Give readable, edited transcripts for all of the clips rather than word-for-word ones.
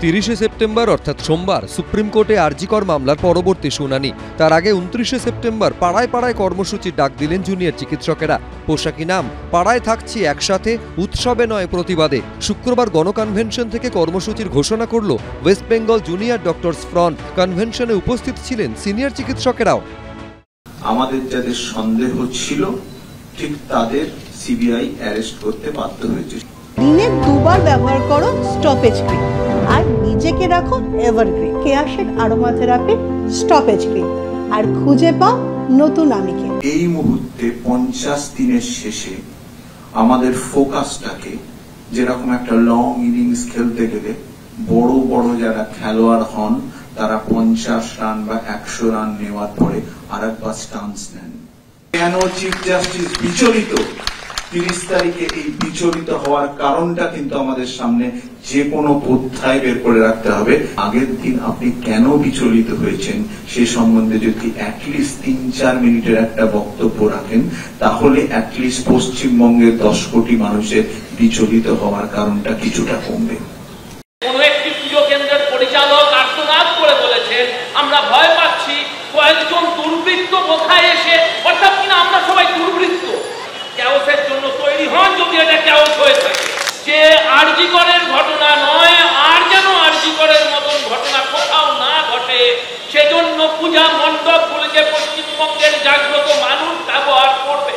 30শে September অর্থাৎ সোমবার supreme কোর্টে আরজিকর মামলার পরবর্তী শুনানি। তার আগে 29শে সেপ্টেম্বর পাড়ায় পাড়ায় কর্মসূচির ডাক দিলেন জুনিয়র চিকিৎসকেরা। পোশাকি নাম পাড়ায় থাকছি একসাথে, উৎসবে নয় প্রতিবাদে। শুক্রবার গণকনভেনশন থেকে কর্মসূচির ঘোষণা করল West Bengal junior doctors front. কনভেনশনে উপস্থিত ছিলেন সিনিয়র চিকিৎসকেরাও। আমাদের যাদের সন্দেহ ছিল ঠিক তাদের সিবিআই অ্যারেস্ট করতে বাধ্য হয়েছে। দিনে দুবার ব্যবহার করো স্টপেজ ক্রিম আর নিজেকে রাখো evergreen Keya Seth aromatherapy stop age cream আর খুঁজে পাও নতুন আমিকে। এই মুহূর্তে 50 দিনের শেষে আমাদের ফোকাসটাকে যেরকম একটা লং ইনিংস খেলতে গেলে বড় বড় যারা খেলোয়াড় হন তারা 50 রান বা 100 রান নেওয়ার পরে আরেকবার স্টান্স নেন। কেন চিফ জাস্টিস বিচলিত? 30 তারিখে এই বিচলিত হওয়ার কারণটা কিন্তু আমাদের সামনে যে কোনো অধ্যায় বের করে রাখতে হবে। আগের দিন আপনি কেন বিচলিত হয়েছেন সে সম্বন্ধে যদি অ্যাটলিস্ট 3-4 মিনিটের একটা বক্তব্য রাখেন তাহলে অ্যাটলিস্ট পশ্চিমবঙ্গের 10 কোটি মানুষের বিচলিত হওয়ার কারণটা কিছুটা কমবে। কোন একটি পুজো কেন্দ্রের পরিচালক আর্তনাদ করে বলেছেন আমরা ভয় পাচ্ছি কয়েকজন দুর্বৃত্ত কোথায় এসে, অর্থাৎ কিনা আমরা সবাই দুর্বৃত্ত। ক্যাওসের জন্য তৈরি হন যদি এটা ক্যাওস হয়ে থাকে। যে আরজিকরের ঘটনা নয় আর যেন আরজিকরের মতন ঘটনা কোথাও না ঘটে সেজন্য পূজা মণ্ডপগুলিকে পশ্চিমবঙ্গের জাগ্রত মানুষ ব্যবহার করবে।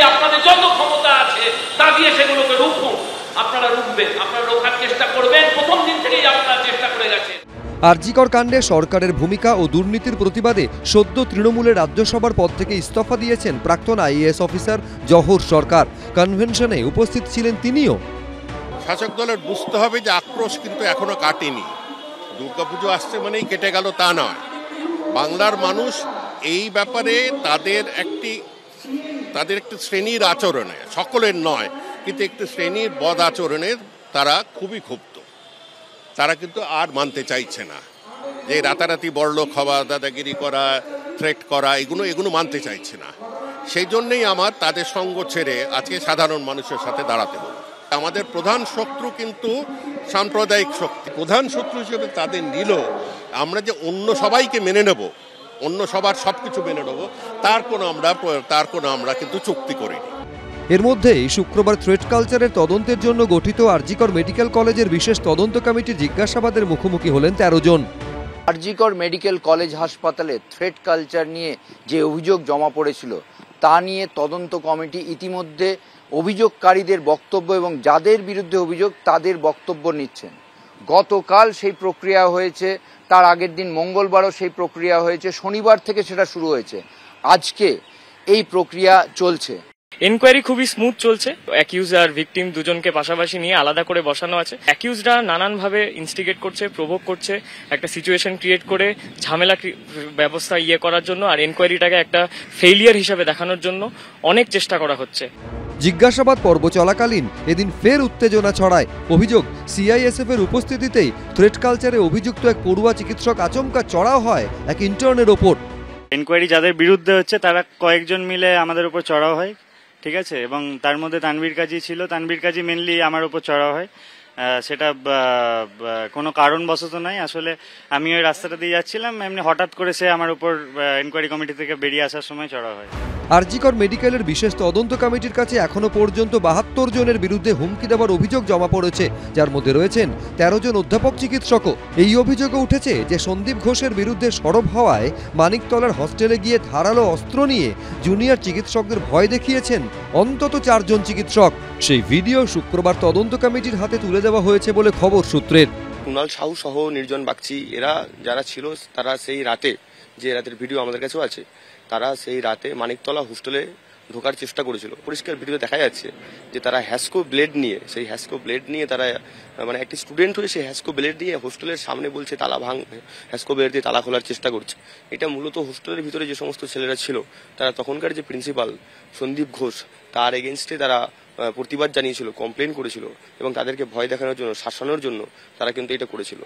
আপনাদের যত ক্ষমতা আছে তা দিয়ে সেগুলোকে রুখুন। আপনারা রুখবেন, আপনারা রোখার চেষ্টা করবেন। প্রথম দিন থেকেই আপনারা চেষ্টা করে গেছেন। আরজিকর কাণ্ডে সরকারের ভূমিকা ও দুর্নীতির প্রতিবাদে সদ্য তৃণমূলের রাজ্যসভার পদ থেকে ইস্তফা দিয়েছেন প্রাক্তন আইএএস অফিসার জহর সরকার। কনভেনশনে উপস্থিত ছিলেন তিনিও। শাসক দলের বুঝতে হবে যে আক্রোশ কিন্তু এখনো কাটেনি। দুর্গাপুজো আসছে মানেই কেটে গেল তা নয়। বাংলার মানুষ এই ব্যাপারে তাদের একটি শ্রেণীর আচরণে, সকলের নয় কিন্তু একটি শ্রেণীর বদ আচরণের তারা খুবই ক্ষুব্ধ। তারা কিন্তু আর মানতে চাইছে না যে রাতারাতি বড়লোক হওয়া, দাদাগিরি করা, থ্রেট করা এগুলো মানতে চাইছে না। সেই জন্যই আমার তাদের সঙ্গ ছেড়ে আজকে সাধারণ মানুষের সাথে দাঁড়াতে হবে। আমাদের প্রধান শত্রু কিন্তু সাম্প্রদায়িক শক্তি। প্রধান শত্রু হিসেবে তাদের নিল আমরা যে অন্য সবাইকে মেনে নেব, অন্য সবার সবকিছু মেনে নেব তার কোনো আমরা কিন্তু চুক্তি করিনি। এর মধ্যেই শুক্রবার থ্রেট কালচারের তদন্তের জন্য গঠিত আরজিকর মেডিকেল কলেজের বিশেষ তদন্ত কমিটির জিজ্ঞাসাবাদের মুখোমুখি হলেন 13 জন। আরজিকর মেডিকেল কলেজ হাসপাতালে থ্রেট কালচার নিয়ে যে অভিযোগ জমা পড়েছিল তা নিয়ে তদন্ত কমিটি ইতিমধ্যে অভিযোগকারীদের বক্তব্য এবং যাদের বিরুদ্ধে অভিযোগ তাদের বক্তব্য নিচ্ছেন। গতকাল সেই প্রক্রিয়া হয়েছে, তার আগের দিন মঙ্গলবারও সেই প্রক্রিয়া হয়েছে, শনিবার থেকে সেটা শুরু হয়েছে। আজকে এই প্রক্রিয়া চলছে। এনকোয়ারি খুবই স্মুথ চলছে। অ্যাকিউজ আর ভিকটিম দুজনকে পাশাপাশি নিয়ে আলাদা করে বসানো আছে। অ্যাকিউজরা নানানভাবে ইনস্টিগেট করছে, প্রভোক করছে, একটা সিচুয়েশন ক্রিয়েট করে ঝামেলা ব্যবস্থা করার জন্য আর এনকোয়ারিটাকে একটা ফেইলিয়ার হিসাবে দেখানোর জন্য অনেক চেষ্টা করা হচ্ছে। জিজ্ঞাসাবাদ পর্ব চলাকালীন এদিন ফের উত্তেজনা ছড়ায়। অভিযোগ সিআইএসএফ এর উপস্থিতিতেই থ্রেট কালচারে অভিযুক্ত এক পড়ুয়া চিকিৎসক আচমকা চড়াও হয় এক ইন্টার্নের ওপর। এনকোয়ারি যাদের বিরুদ্ধে হচ্ছে তারা কয়েকজন মিলে আমাদের উপর চড়াও হয়, ঠিক আছে, এবং তার মধ্যে তানভীর কাজী ছিল। তানভীর কাজী মেনলি আমার উপর চড়াও হয়। সেটা কোনো কারণবশত নয়। আসলে আমি ওই রাস্তাটা দিয়ে যাচ্ছিলাম, এমনি হঠাৎ করে সে আমার উপর এনকোয়ারি কমিটি থেকে বেরিয়ে আসার সময় চড়াও হয়। আরজিকর মেডিকেলের বিশেষ তদন্ত কমিটির কাছে এখনো পর্যন্ত 72 জনের বিরুদ্ধে হুমকি দেওয়ার অভিযোগ জমা পড়েছে, যার মধ্যে রয়েছেন 13 জন অধ্যাপক চিকিৎসকও। এই অভিযোগও উঠেছে যে সন্দীপ ঘোষের বিরুদ্ধে সরব হওয়ায় মানিকতলার হস্টেলে গিয়ে ধারালো অস্ত্র নিয়ে জুনিয়র চিকিৎসকদের ভয় দেখিয়েছেন অন্তত 4 জন চিকিৎসক। সেই ভিডিও শুক্রবার তদন্ত কমিটির হাতে তুলে দেওয়া হয়েছে বলে খবর সূত্রের। কুণাল সাহু সহ নির্জন বাগচি এরা যারা ছিল তারা সেই রাতে, যে রাতের ভিডিও আমাদের কাছেও আছে, তারা সেই রাতে মানিকতলা হোস্টেলে ঢোকার চেষ্টা করেছিল। পরিষ্কার ভিডিওতে দেখা যাচ্ছে যে তারা হ্যাসকো ব্লেড নিয়ে তারা মানে একটি স্টুডেন্ট হয়ে সেই হ্যাসকো ব্লেড দিয়ে হোস্টেলের সামনে বলছে তালা ভাঙ, হ্যাসকো ব্লেড দিয়ে তালা খোলার চেষ্টা করছে। এটা মূলত হোস্টেলের ভিতরে যে সমস্ত ছেলেরা ছিল তারা তখনকার যে প্রিন্সিপাল সন্দীপ ঘোষ তার এগেনস্টে তারা প্রতিবাদ জানিয়েছিল, কমপ্লেন করেছিল এবং তাদেরকে ভয় দেখানোর জন্য, শাসানোর জন্য তারা কিন্তু এটা করেছিল।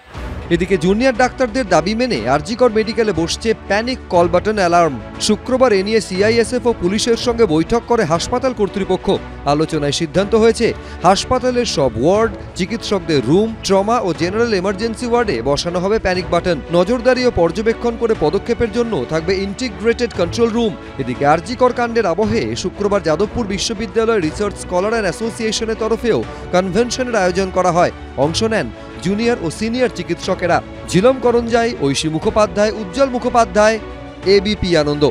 এদিকে জুনিয়র ডাক্তারদের দাবি মেনে আরজিকর মেডিকেলে বসছে প্যানিক কল বাটন অ্যালার্ম। শুক্রবার এ নিয়ে সিআইএসএফ ও পুলিশের সঙ্গে বৈঠক করে হাসপাতাল কর্তৃপক্ষ। আলোচনায় সিদ্ধান্ত হয়েছে হাসপাতালের সব ওয়ার্ড, চিকিৎসকদের রুম, ট্রমা ও জেনারেল এমার্জেন্সি ওয়ার্ডে বসানো হবে প্যানিক বাটন। নজরদারি ও পর্যবেক্ষণ করে পদক্ষেপের জন্য থাকবে ইন্টিগ্রেটেড কন্ট্রোল রুম। এদিকে আরজিকর কাণ্ডের আবহে শুক্রবার যাদবপুর বিশ্ববিদ্যালয় রিসার্চ স্কলার অ্যান্ড অ্যাসোসিয়েশনের তরফেও কনভেনশনের আয়োজন করা হয়। অংশ নেন জুনিয়র ও সিনিয়র চিকিৎসকেরা। ঝিলম করঞ্জাই, ঐশী মুখোপাধ্যায়, উজ্জ্বল মুখোপাধ্যায়, এবিপি আনন্দ।